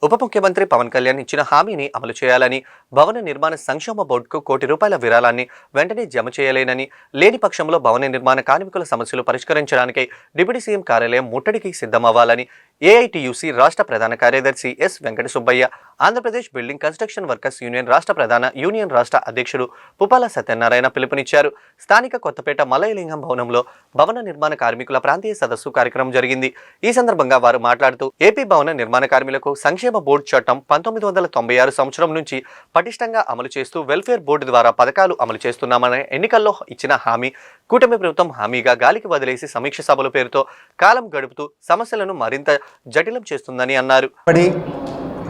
ఉప ముఖ్యమంత్రి పవన్ కళ్యాణ్ ఇచ్చిన హామీని అమలు చేయాలని, భవన నిర్మాణ సంక్షేమ బోర్డుకు ₹1 కోటి విరాళాన్ని వెంటనే జమ చేయలేనని, లేని పక్షంలో భవన నిర్మాణ కార్మికుల సమస్యలు పరిష్కరించడానికి డిప్యూటీ సీఎం కార్యాలయం ముట్టడికి సిద్ధమవ్వాలని ఏఐటీయూసీ రాష్ట్ర ప్రధాన కార్యదర్శి S Venkata Subbaiah, Andhra Pradesh building construction workers union రాష్ట్ర ప్రధాన యూనియన్ రాష్ట్ర అధ్యక్షుడు పుప్పాల సత్యనారాయణ పిలుపునిచ్చారు. స్థానిక కొత్తపేట మలయలింగం భవనంలో భవన నిర్మాణ కార్మికుల ప్రాంతీయ సదస్సు కార్యక్రమం జరిగింది. ఈ సందర్భంగా వారు మాట్లాడుతూ ఏపీ భవన నిర్మాణ కార్మికులకు సంక్షేమ బోర్డు చట్టం 1996 సంవత్సరం నుంచి పటిష్టంగా అమలు చేస్తూ వెల్ఫేర్ బోర్డు ద్వారా పథకాలు అమలు చేస్తున్నామని ఎన్నికల్లో ఇచ్చిన హామీ కూటమి ప్రభుత్వం హామీగా గాలికి వదిలేసి సమీక్ష సభల పేరుతో కాలం గడుపుతూ సమస్యలను మరింత జటిలం చేస్తుందని అన్నారు.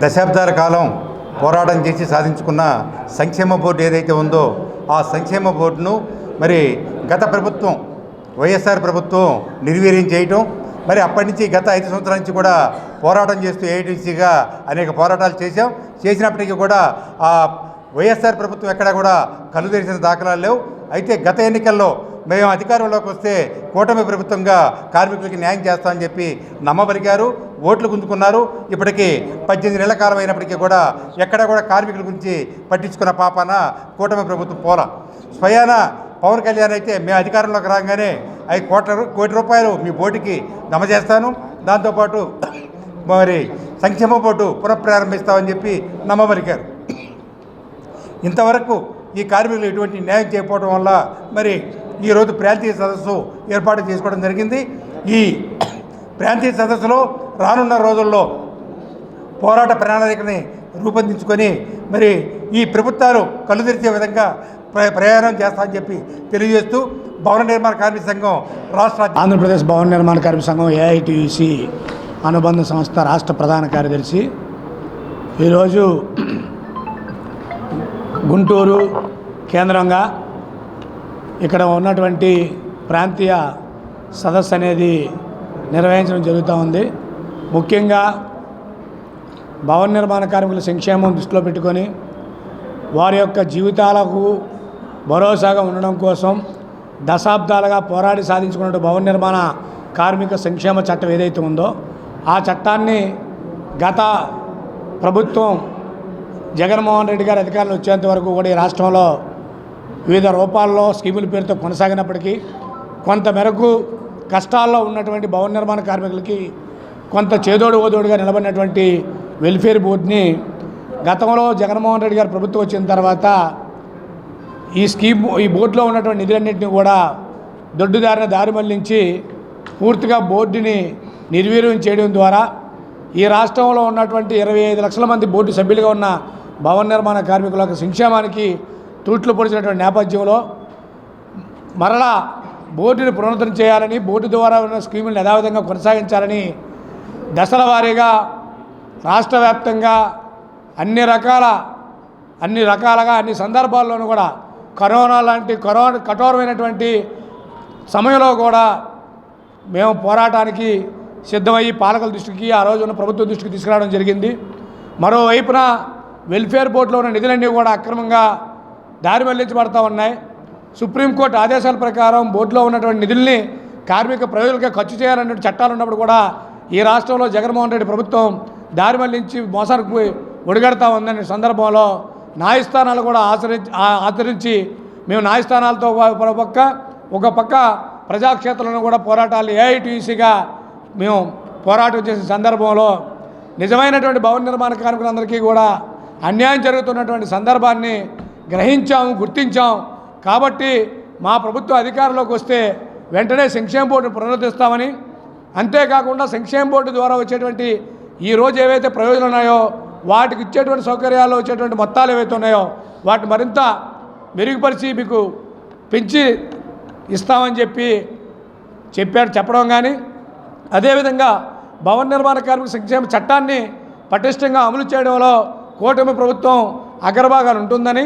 దశాబ్దాల కాలం పోరాటం చేసి సాధించుకున్న సంక్షేమ బోర్డు ఏదైతే ఉందో ఆ సంక్షేమ బోర్డును మరి గత ప్రభుత్వం వైఎస్ఆర్ ప్రభుత్వం నిర్వీర్యం చేయటం, మరి అప్పటి నుంచి గత 5 సంవత్సరాల నుంచి కూడా పోరాటం చేస్తూ ఏఐటీసీగా అనేక పోరాటాలు చేసినప్పటికీ కూడా ఆ వైఎస్ఆర్ ప్రభుత్వం ఎక్కడ కూడా కళ్ళు తెరిచిన దాఖలాలు లేవు. అయితే గత ఎన్నికల్లో మేము అధికారంలోకి వస్తే కూటమి ప్రభుత్వంగా కార్మికులకి న్యాయం చేస్తామని చెప్పి నమ్మబలిగారు, ఓట్లు గుంజుకున్నారు. ఇప్పటికీ 18 నెలల కాలం అయినప్పటికీ కూడా ఎక్కడా కూడా కార్మికుల గురించి పట్టించుకున్న పాపాన కూటమి ప్రభుత్వం పోలా. స్వయాన పవన్ కళ్యాణ్ అయితే మేము అధికారంలోకి రాగానే ₹1 కోటి మీ బోర్డుకి జమ చేస్తాను, దాంతోపాటు మరి సంక్షేమ బోర్డు పునఃప్రారంభిస్తామని చెప్పి నమ్మబలికారు. ఇంతవరకు ఈ కార్మికులు ఎటువంటి న్యాయం చేయకపోవడం వల్ల మరి ఈరోజు ప్రాంతీయ సదస్సు ఏర్పాటు చేసుకోవడం జరిగింది. ఈ ప్రాంతీయ సదస్సులో రానున్న రోజుల్లో పోరాట ప్రణాళికని రూపొందించుకొని మరి ఈ ప్రభుత్వాలు కళ్ళు తెరిచే విధంగా ప్రయాణం చేస్తామని చెప్పి తెలియజేస్తూ భవన నిర్మాణ కార్మిక సంఘం ఆంధ్రప్రదేశ్ భవన నిర్మాణ కార్మిక సంఘం ఏఐటీయూసీ అనుబంధ సంస్థ రాష్ట్ర ప్రధాన కార్యదర్శి ఈరోజు గుంటూరు కేంద్రంగా ఇక్కడ ఉన్నటువంటి ప్రాంతీయ సదస్సు అనేది నిర్వహించడం జరుగుతూ ఉంది. ముఖ్యంగా భవన నిర్మాణ కార్మికుల సంక్షేమం దృష్టిలో పెట్టుకొని వారి యొక్క జీవితాలకు భరోసాగా ఉండడం కోసం దశాబ్దాలుగా పోరాడి సాధించుకున్న భవన నిర్మాణ కార్మిక సంక్షేమ చట్టం ఏదైతే ఉందో ఆ చట్టాన్ని గత ప్రభుత్వం జగన్మోహన్ రెడ్డి గారి అధికారంలో వచ్చేంత వరకు కూడా ఈ రాష్ట్రంలో వివిధ రూపాల్లో స్కీముల పేరుతో కొనసాగినప్పటికీ కొంత మేరకు కష్టాల్లో ఉన్నటువంటి భవన నిర్మాణ కార్మికులకి కొంత చేదోడు ఓదోడుగా నిలబడినటువంటి వెల్ఫేర్ బోర్డుని గతంలో జగన్మోహన్ రెడ్డి గారి ప్రభుత్వం వచ్చిన తర్వాత ఈ బోర్డులో ఉన్నటువంటి నిధులన్నింటినీ కూడా దొడ్డుదారిన దారి మళ్లించి పూర్తిగా బోర్డుని నిర్వీర్యం చేయడం ద్వారా ఈ రాష్ట్రంలో ఉన్నటువంటి 25 లక్షల మంది బోర్డు సభ్యులుగా ఉన్న భవన నిర్మాణ కార్మికుల సంక్షేమానికి తూట్లు పొడిచినటువంటి నేపథ్యంలో మరలా బోర్డుని పునరుద్ధరణ చేయాలని, బోర్డు ద్వారా ఉన్న స్కీములను యథావిధంగా కొనసాగించాలని దశల వారీగా రాష్ట్ర వ్యాప్తంగా అన్ని రకాలుగా అన్ని సందర్భాల్లోనూ కూడా కరోనా లాంటి కఠోరమైనటువంటి సమయంలో కూడా మేము పోరాటానికి సిద్ధమయ్యి పాలకుల దృష్టికి ఆ రోజు ఉన్న ప్రభుత్వం దృష్టికి తీసుకురావడం జరిగింది. మరోవైపున వెల్ఫేర్ బోర్డులో ఉన్న నిధులన్నీ కూడా అక్రమంగా దారి మళ్లించబడతా ఉన్నాయి. సుప్రీంకోర్టు ఆదేశాల ప్రకారం బోర్డులో ఉన్నటువంటి నిధుల్ని కార్మిక ప్రజలకే ఖర్చు చేయాలనే చట్టాలు ఉన్నప్పుడు కూడా ఈ రాష్ట్రంలో జగన్మోహన్ రెడ్డి ప్రభుత్వం దారి మళ్లించి మోసానికి ఒడిగడతా ఉందనే సందర్భంలో న్యాయస్థానాలు కూడా ఆచరించి మేము న్యాయస్థానాలతో ఒక పక్క ప్రజాక్షేత్రంలో కూడా పోరాటాలు ఏఐటీయూసీగా మేము పోరాటం చేసే సందర్భంలో నిజమైనటువంటి భవన నిర్మాణ కార్మికులందరికీ కూడా అన్యాయం జరుగుతున్నటువంటి సందర్భాన్ని గుర్తించాం. కాబట్టి మా ప్రభుత్వం అధికారంలోకి వస్తే వెంటనే సంక్షేమ బోర్డును పునరుద్ధరిస్తామని, అంతేకాకుండా సంక్షేమ బోర్డు ద్వారా వచ్చేటువంటి ఈరోజు ఏవైతే ప్రయోజనాలు ఉన్నాయో వాటికి ఇచ్చేటువంటి సౌకర్యాలు వచ్చేటువంటి మొత్తాలు ఏవైతే ఉన్నాయో వాటిని మరింత మెరుగుపరిచి మీకు పెంచి ఇస్తామని చెప్పడం కానీ, అదేవిధంగా భవన నిర్మాణ కార్మిక సంక్షేమ చట్టాన్ని పటిష్టంగా అమలు చేయడంలో కూటమి ప్రభుత్వం అగ్రభాగాలు ఉంటుందని